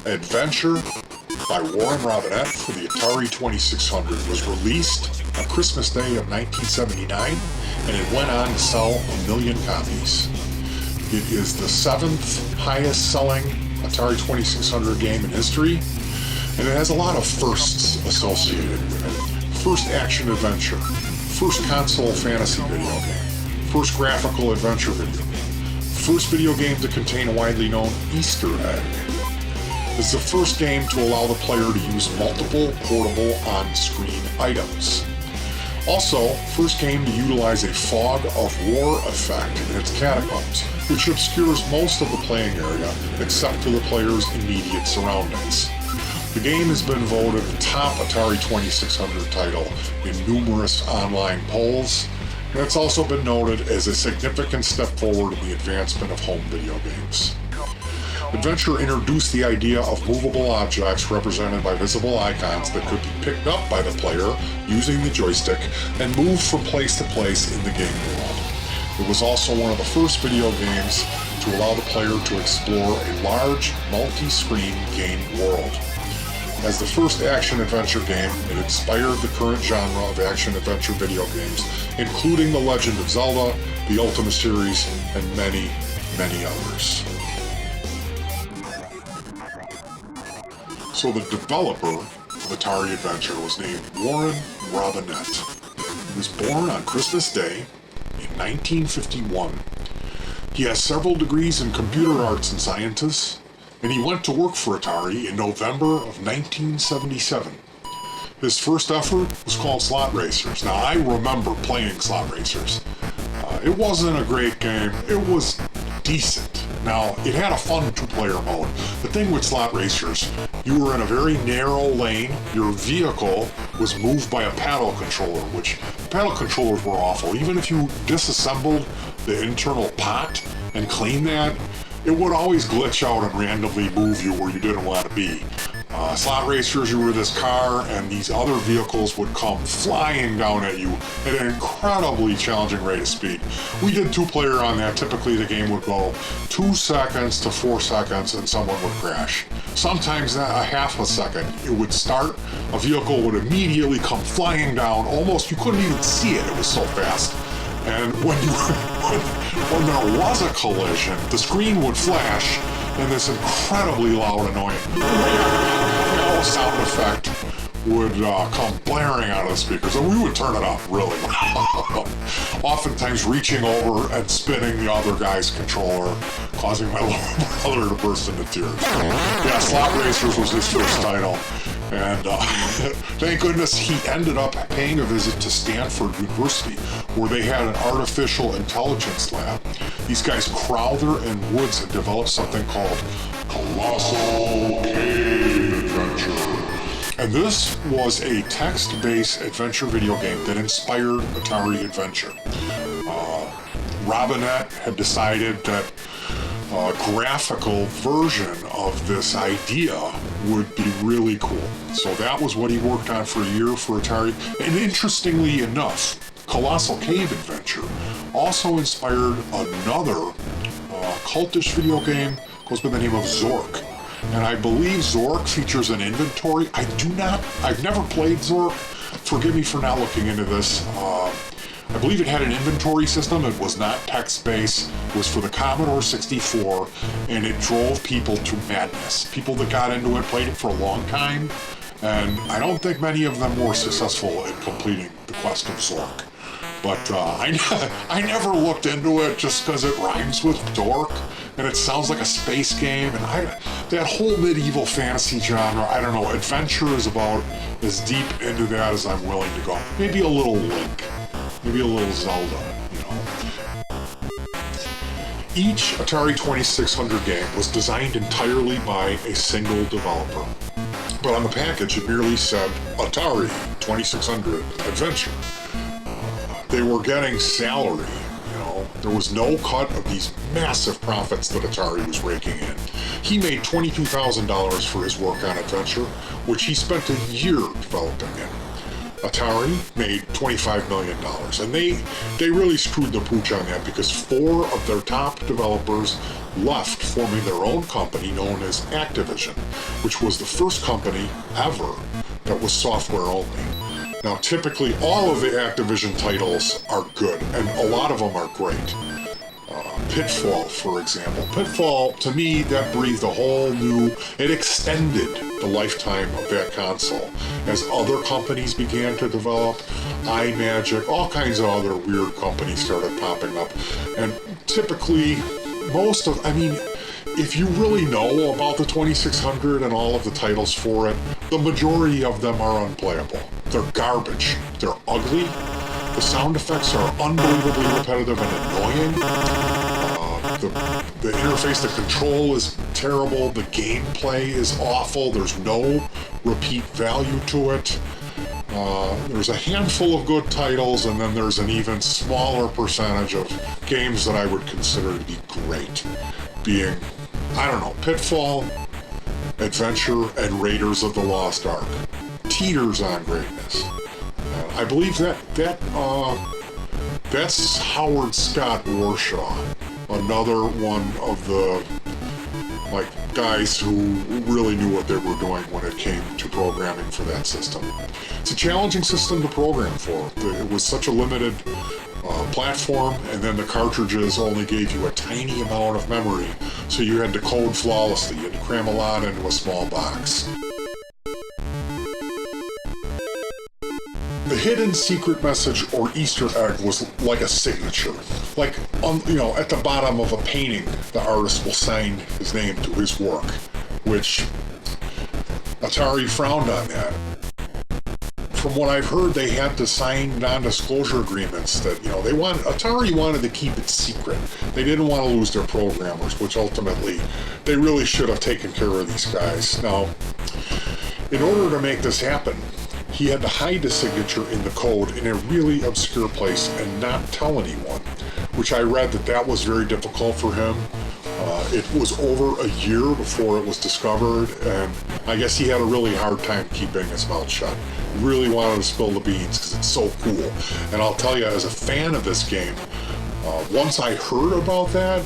Adventure by Warren Robinette for the Atari 2600 was released on Christmas Day of 1979, and it went on to sell 1 million copies. It is the 7th highest selling Atari 2600 game in history, and it has a lot of firsts associated with it. First action adventure, first console fantasy video game, first graphical adventure video game, first video game to contain a widely known Easter egg. It's the first game to allow the player to use multiple portable on-screen items. Also, first game to utilize a fog of war effect in its catacombs, which obscures most of the playing area except for the player's immediate surroundings. The game has been voted the top Atari 2600 title in numerous online polls, and it's also been noted as a significant step forward in the advancement of home video games. Adventure introduced the idea of movable objects represented by visible icons that could be picked up by the player using the joystick and moved from place to place in the game world. It was also one of the first video games to allow the player to explore a large, multi-screen game world. As the first action-adventure game, it inspired the current genre of action-adventure video games, including The Legend of Zelda, the Ultima series, and many, many others. So the developer of Atari Adventure was named Warren Robinette. He was born on Christmas Day in 1951. He has several degrees in computer arts and sciences, and he went to work for Atari in November of 1977. His first effort was called Slot Racers. Now, I remember playing Slot Racers. It wasn't a great game. It was decent. Now, it had a fun two-player mode. The thing with Slot Racers, you were in a very narrow lane. Your vehicle was moved by a paddle controller, which paddle controllers were awful. Even if you disassembled the internal pot and cleaned that, it would always glitch out and randomly move you where you didn't want to be. Slot Racers, you were this car, and these other vehicles would come flying down at you at an incredibly challenging rate of speed. We did two-player on that. Typically, the game would go 2 seconds to 4 seconds, and someone would crash. Sometimes a half a second. It would start, a vehicle would immediately come flying down. Almost, you couldn't even see it. It was so fast. And when there was a collision, the screen would flash, and this incredibly loud, annoying sound effect would come blaring out of the speakers, and we would turn it up really loud. Oftentimes reaching over and spinning the other guy's controller, causing my little brother to burst into tears. Yeah, Slot Racers was his first title, and thank goodness he ended up paying a visit to Stanford University, where they had an artificial intelligence lab. These guys, Crowther and Woods, had developed something called Colossal Cave Adventure. And this was a text-based adventure video game that inspired Atari Adventure. Robinette had decided that a graphical version of this idea would be really cool. So that was what he worked on for a year for Atari. And interestingly enough, Colossal Cave Adventure also inspired another cultish video game, goes by the name of Zork. And I believe Zork features an inventory. I've never played Zork. Forgive me for not looking into this. I believe it had an inventory system. It was not text-based. It was for the Commodore 64, and it drove people to madness. People that got into it played it for a long time, and I don't think many of them were successful in completing the quest of Zork. But I never looked into it just because it rhymes with dork, and it sounds like a space game, and that whole medieval fantasy genre, I don't know, adventure is about as deep into that as I'm willing to go. Maybe a little Link, maybe a little Zelda, you know. Each Atari 2600 game was designed entirely by a single developer. But on the package, it merely said Atari 2600 Adventure. They were getting salary, you know. There was no cut of these massive profits that Atari was raking in. He made $22,000 for his work on Adventure, which he spent a year developing it. Atari made $25 million. And they really screwed the pooch on that because 4 of their top developers left, forming their own company known as Activision, which was the first company ever that was software only. Now, typically, all of the Activision titles are good, and a lot of them are great. Pitfall, for example. Pitfall, to me, that breathed a whole new... It extended the lifetime of that console. As other companies began to develop, iMagic, all kinds of other weird companies started popping up. And typically, if you really know about the 2600 and all of the titles for it, the majority of them are unplayable. They're garbage. They're ugly. The sound effects are unbelievably repetitive and annoying. The interface, the control is terrible. The gameplay is awful. There's no repeat value to it. There's a handful of good titles, and then there's an even smaller percentage of games that I would consider to be great. Being, Pitfall, Adventure, and Raiders of the Lost Ark. Teeters on greatness. I believe that's Howard Scott Warshaw, another one of the guys who really knew what they were doing when it came to programming for that system. It's a challenging system to program for. It was such a limited platform, and then the cartridges only gave you a tiny amount of memory, so you had to code flawlessly. You had to cram a lot into a small box. The hidden secret message or Easter egg was like a signature. At the bottom of a painting, the artist will sign his name to his work, which Atari frowned on that. From what I've heard, they had to sign non-disclosure agreements that, Atari wanted to keep it secret. They didn't want to lose their programmers, which ultimately they really should have taken care of these guys. Now, in order to make this happen, he had to hide the signature in the code in a really obscure place and not tell anyone, which I read that was very difficult for him. It was over a year before it was discovered, and I guess he had a really hard time keeping his mouth shut. He really wanted to spill the beans because it's so cool. And I'll tell you, as a fan of this game, once I heard about that,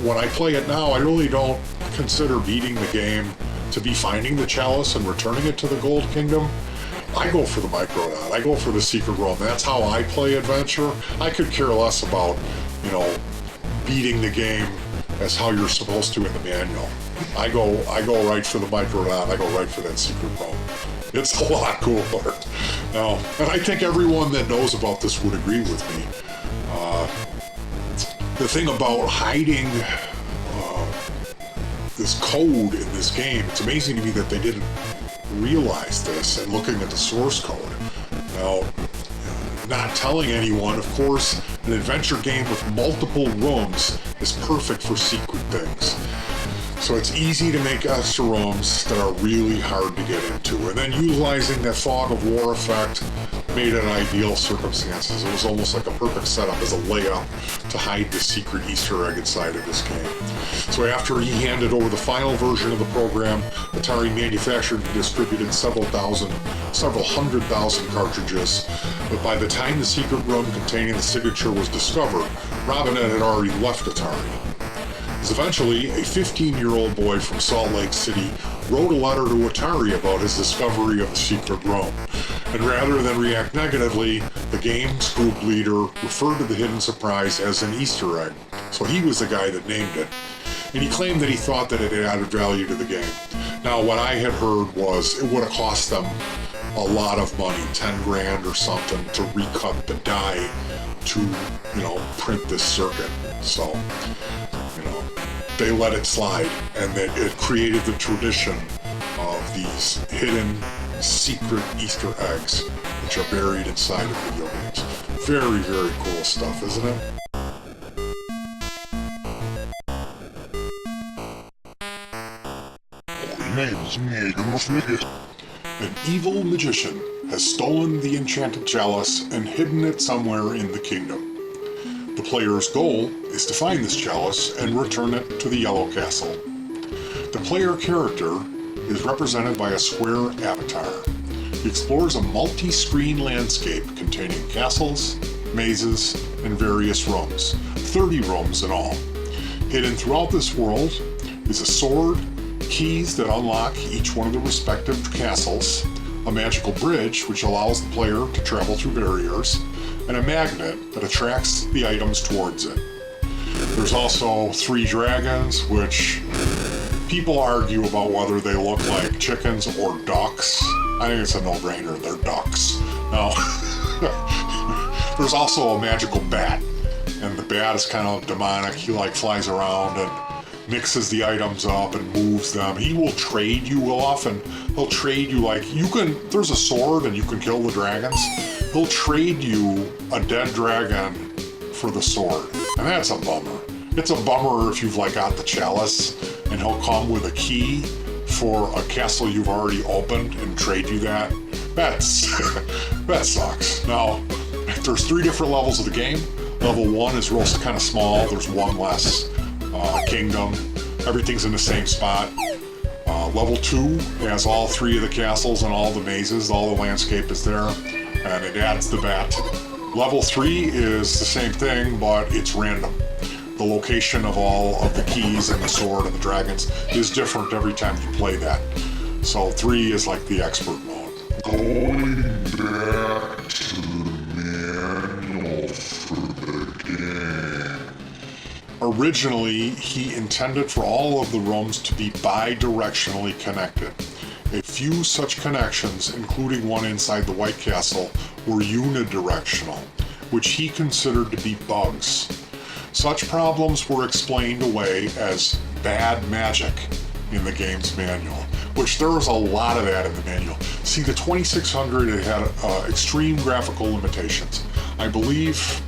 when I play it now, I really don't consider beating the game to be finding the chalice and returning it to the Gold Kingdom. I go for the Microdot. I go for the Secret Realm. That's how I play Adventure. I could care less about, beating the game as how you're supposed to in the manual. I go right for the Microdot. I go right for that Secret Realm. It's a lot cooler. Now, and I think everyone that knows about this would agree with me. The thing about hiding this code in this game, it's amazing to me that they didn't realize this and looking at the source code. Now, not telling anyone, of course, an adventure game with multiple rooms is perfect for secret things. So it's easy to make extra rooms that are really hard to get into. And then utilizing that fog of war effect made it ideal circumstances. It was almost like a perfect setup as a layup to hide the secret Easter egg inside of this game. So after he handed over the final version of the program, Atari manufactured and distributed several hundred thousand cartridges. But by the time the secret room containing the signature was discovered, Robinette had already left Atari. Eventually, a 15-year-old boy from Salt Lake City wrote a letter to Atari about his discovery of the secret room. And rather than react negatively, the game's group leader referred to the hidden surprise as an Easter egg. So he was the guy that named it. And he claimed that he thought that it added value to the game. Now, what I had heard was it would have cost them a lot of money, 10 grand or something, to recut the die to, print this circuit. So, they let it slide, and it created the tradition of these hidden, secret Easter eggs, which are buried inside of video games. Very, very cool stuff, isn't it? An evil magician has stolen the enchanted chalice and hidden it somewhere in the kingdom. The player's goal is to find this chalice and return it to the Yellow Castle. The player character is represented by a square avatar. He explores a multi-screen landscape containing castles, mazes, and various rooms, 30 rooms in all. Hidden throughout this world is a sword, keys that unlock each one of the respective castles, a magical bridge which allows the player to travel through barriers, and a magnet that attracts the items towards it. There's also 3 dragons, which people argue about whether they look like chickens or ducks. I think it's a no-brainer, they're ducks. Now, there's also a magical bat, and the bat is kind of demonic. He flies around and mixes the items up and moves them. He will trade you he'll trade you there's a sword and you can kill the dragons. He'll trade you a dead dragon for the sword, and that's a bummer. It's a bummer if you've got the chalice and he'll come with a key for a castle you've already opened and trade you that. That sucks. Now, there's 3 different levels of the game. Level 1 is real kind of small. There's one less kingdom. Everything's in the same spot. Level 2 has all 3 of the castles and all the mazes. All the landscape is there, and it adds the bat. Level 3 is the same thing, but it's random. The location of all of the keys and the sword and the dragons is different every time you play that. So 3 is like the expert mode. Going back to the manual for the game. Originally, he intended for all of the rooms to be bi-directionally connected. A few such connections, including one inside the White Castle, were unidirectional, which he considered to be bugs. Such problems were explained away as bad magic in the game's manual, which there was a lot of that in the manual. See, the 2600, it had extreme graphical limitations. I believe,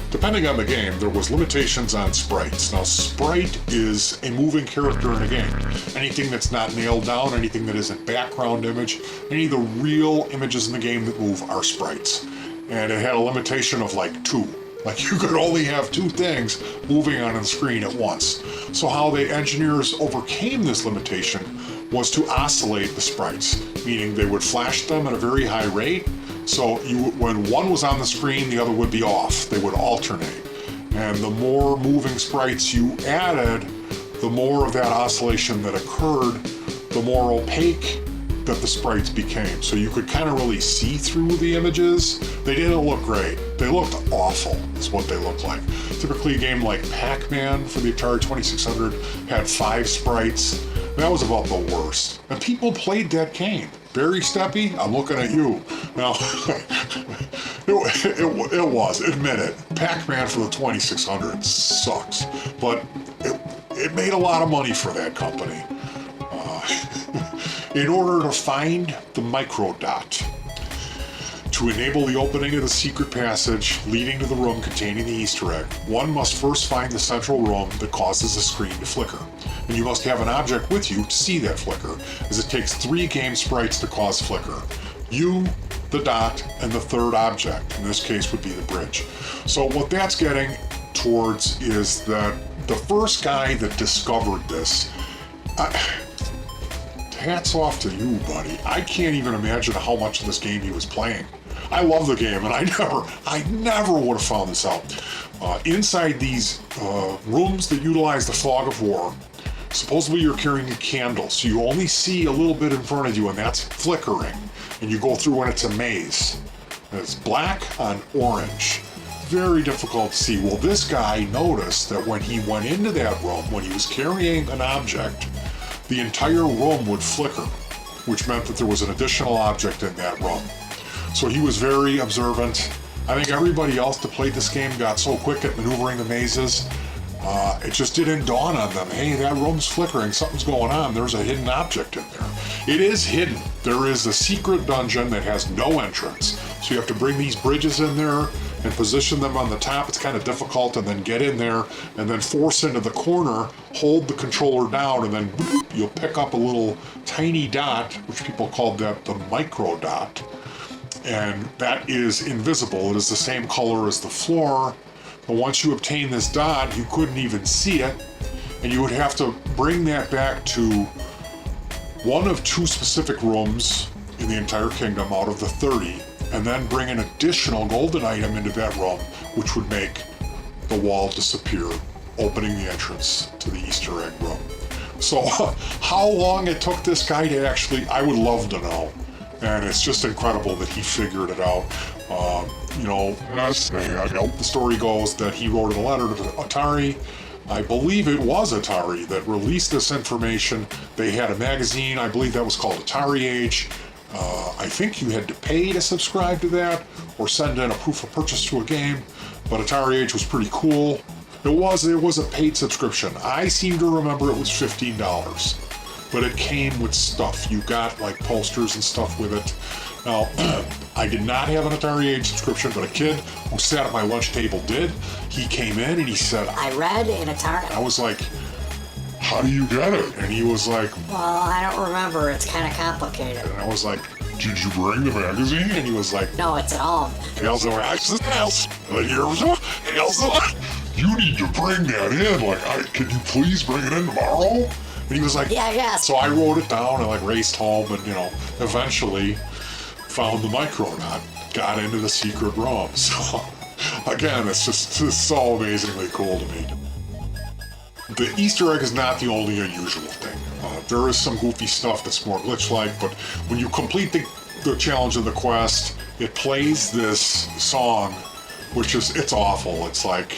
depending on the game, there was limitations on sprites. Now, sprite is a moving character in a game. Anything that's not nailed down, anything that isn't background image, any of the real images in the game that move are sprites. And it had a limitation of 2. You could only have 2 things moving on the screen at once. So how the engineers overcame this limitation was to oscillate the sprites, meaning they would flash them at a very high rate. So when one was on the screen, the other would be off. They would alternate. And the more moving sprites you added, the more of that oscillation that occurred, the more opaque that the sprites became. So you could kind of really see through the images. They didn't look great. They looked awful, is what they looked like. Typically, a game like Pac-Man for the Atari 2600 had 5 sprites. That was about the worst. And people played that game. Barry Steppy, I'm looking at you. Now, it was, admit it. Pac-Man for the 2600 sucks. But it made a lot of money for that company. In order to find the microdot, to enable the opening of the secret passage leading to the room containing the Easter egg, one must first find the central room that causes the screen to flicker. And you must have an object with you to see that flicker, as it takes 3 game sprites to cause flicker. You, the dot, and the third object, in this case would be the bridge. So what that's getting towards is that the first guy that discovered this, hats off to you, buddy. I can't even imagine how much of this game he was playing. I love the game, and I never would have found this out. Inside these rooms that utilize the fog of war, supposedly you're carrying a candle, so you only see a little bit in front of you, and that's flickering. And you go through and it's a maze. And it's black on orange. Very difficult to see. Well, this guy noticed that when he went into that room, when he was carrying an object, the entire room would flicker, which meant that there was an additional object in that room. So he was very observant. I think everybody else that played this game got so quick at maneuvering the mazes, it just didn't dawn on them, hey, that room's flickering, something's going on, there's a hidden object in there. It is hidden. There is a secret dungeon that has no entrance. So you have to bring these bridges in there and position them on the top. It's kind of difficult, and then get in there and then force into the corner, hold the controller down, and then boop, you'll pick up a little tiny dot, which people called that the micro dot. And that is invisible. It is the same color as the floor. But once you obtain this dot, you couldn't even see it. And you would have to bring that back to one of 2 specific rooms in the entire kingdom out of the 30, and then bring an additional golden item into that room, which would make the wall disappear, opening the entrance to the Easter egg room. So how long it took this guy to actually, I would love to know. And it's just incredible that he figured it out. The story goes that he wrote a letter to Atari. I believe it was Atari that released this information. They had a magazine, I believe that was called Atari Age. I think you had to pay to subscribe to that or send in a proof of purchase to a game, but Atari Age was pretty cool. It was a paid subscription. I seem to remember it was $15, but it came with stuff. You got like posters and stuff with it. Now, I did not have an Atari Age subscription, but a kid who sat at my lunch table did. He came in and he said, I read in Atari. I was like, how do you get it? And he was like, well, I don't remember. It's kind of complicated. And I was like, did you bring the magazine? And he was like, no, it's at home. You need to bring that in. Like, can you please bring it in tomorrow? And he was like, yeah. So I wrote it down and raced home and, eventually found the Micronaut, got into the secret room. So again, it's just so amazingly cool to me. The Easter egg is not the only unusual thing. There is some goofy stuff that's more glitch-like, but when you complete the challenge of the quest, it plays this song, which is, it's awful. It's like,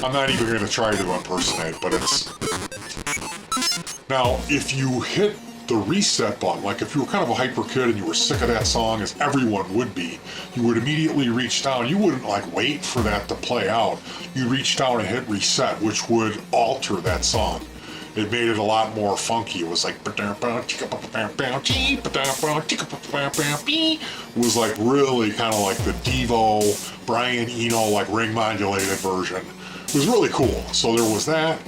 I'm not even going to try to impersonate, but it's... Now, if you hit the reset button, like if you were kind of a hyper kid and you were sick of that song, as everyone would be, you would immediately reach down. You wouldn't wait for that to play out. You reach down and hit reset, which would alter that song. It made it a lot more funky. It was like, it was like really kind of like the Devo, Brian Eno, ring modulated version. It was really cool. So there was that.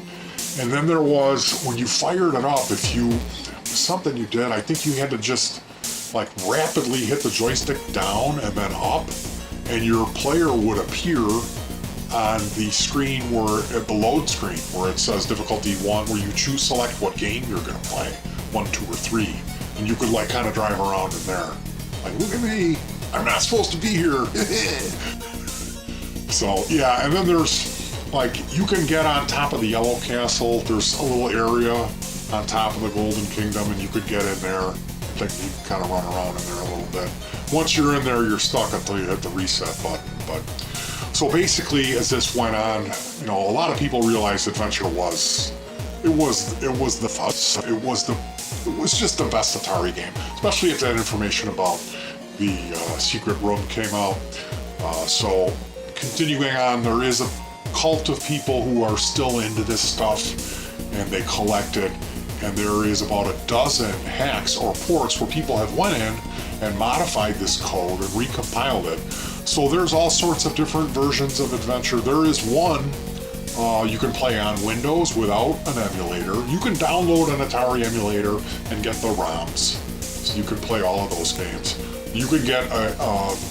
And then there was, when you fired it up, something you did, I think you had to just rapidly hit the joystick down and then up, and your player would appear on the screen at the load screen where it says difficulty 1, where you select what game you're going to play, 1, 2, or 3, and you could kind of drive around in there. Look at me, I'm not supposed to be here. So yeah, and then there's you can get on top of the Yellow Castle. There's a little area on top of the Golden Kingdom, and you could get in there. I think you can kind of run around in there a little bit. Once you're in there, you're stuck until you hit the reset button. But so basically, as this went on, a lot of people realized Adventure was the fuss. It was just the best Atari game, especially if that information about the secret room came out. So continuing on, there is a cult of people who are still into this stuff, and they collect it. And there is about a dozen hacks or ports where people have went in and modified this code and recompiled it. So there's all sorts of different versions of Adventure. There is one you can play on Windows without an emulator. You can download an Atari emulator and get the ROMs, so you can play all of those games. You can get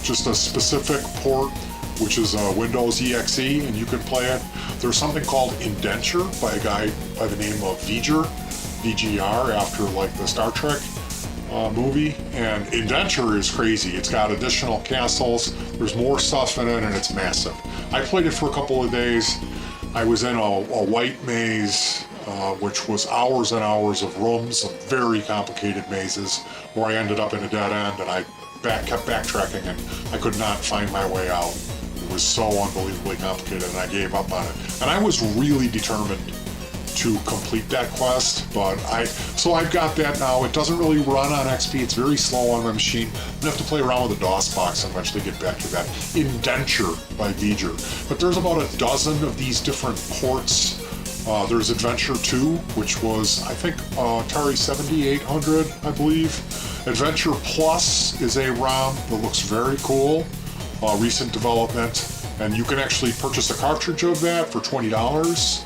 just a specific port, which is a Windows EXE, and you can play it. There's something called Indenture by a guy by the name of VGR, after the Star Trek movie. And Indenture is crazy. It's got additional castles, there's more stuff in it, and it's massive. I played it for a couple of days. I was in a white maze, which was hours and hours of rooms, of very complicated mazes, where I ended up in a dead end, and I kept backtracking, and I could not find my way out. It was so unbelievably complicated, and I gave up on it. And I was really determined to complete that quest, but so I've got that now. It doesn't really run on XP, it's very slow on my machine. I'm gonna have to play around with the DOS box and eventually get back to that. Indenture by V'ger. But there's about a dozen of these different ports. There's Adventure 2, which was, I think, Atari 7800, I believe. Adventure Plus is a ROM that looks very cool, recent development, and you can actually purchase a cartridge of that for $20.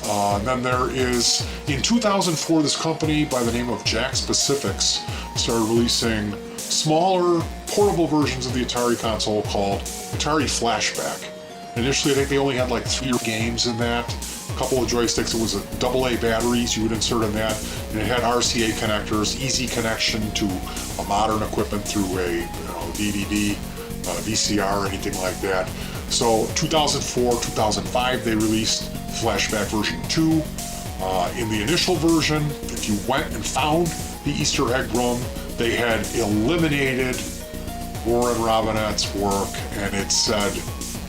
And then there is, in 2004, this company by the name of Jack Specifics started releasing smaller, portable versions of the Atari console called Atari Flashback. Initially, I think they only had 3 games in that, a couple of joysticks. It was a AA batteries you would insert in that, and it had RCA connectors, easy connection to a modern equipment through a DVD, VCR, anything like that. So 2004, 2005, they released Flashback version 2. In the initial version, if you went and found the Easter egg room, they had eliminated Warren Robinette's work, and it said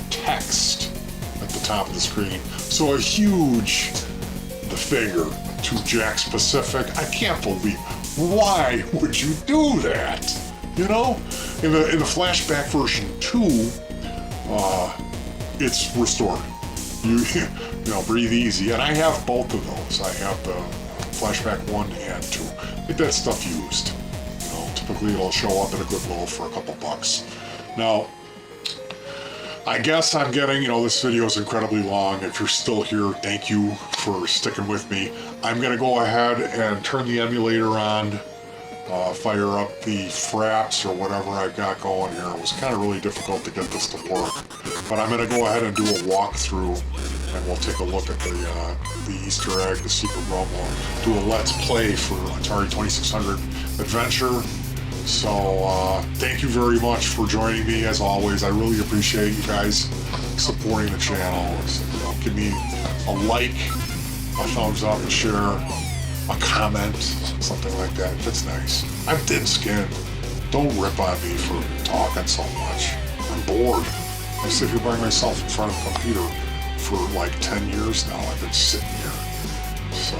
text at the top of the screen. So a huge finger to Jack's Pacific. I can't believe, why would you do that? You know, in the Flashback version 2, it's restored. You know, breathe easy. And I have both of those. I have the Flashback 1 and 2. Get that stuff used. You know, typically it'll show up at a Goodwill for a couple bucks. Now, I guess I'm getting, this video is incredibly long. If you're still here, thank you for sticking with me. I'm gonna go ahead and turn the emulator on, fire up the fraps or whatever I've got going here. It was kind of really difficult to get this to work, but I'm gonna go ahead and do a walkthrough, and we'll take a look at the Easter egg, the secret room. We'll do a let's play for Atari 2600 Adventure. So thank you very much for joining me. As always, I really appreciate you guys supporting the channel. Give me a like, a thumbs up, a share, a comment, something like that. That's nice. I'm thin-skinned. Don't rip on me for talking so much. I'm bored. I sit here by myself in front of a computer for like 10 years now. I've been sitting here. So,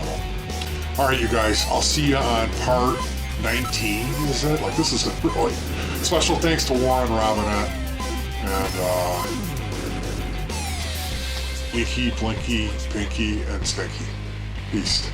all right, you guys. I'll see you on part 19, is it? Like, this is a really special thanks to Warren Robinette and Inky, Blinky, Pinky, and Stinky. Peace.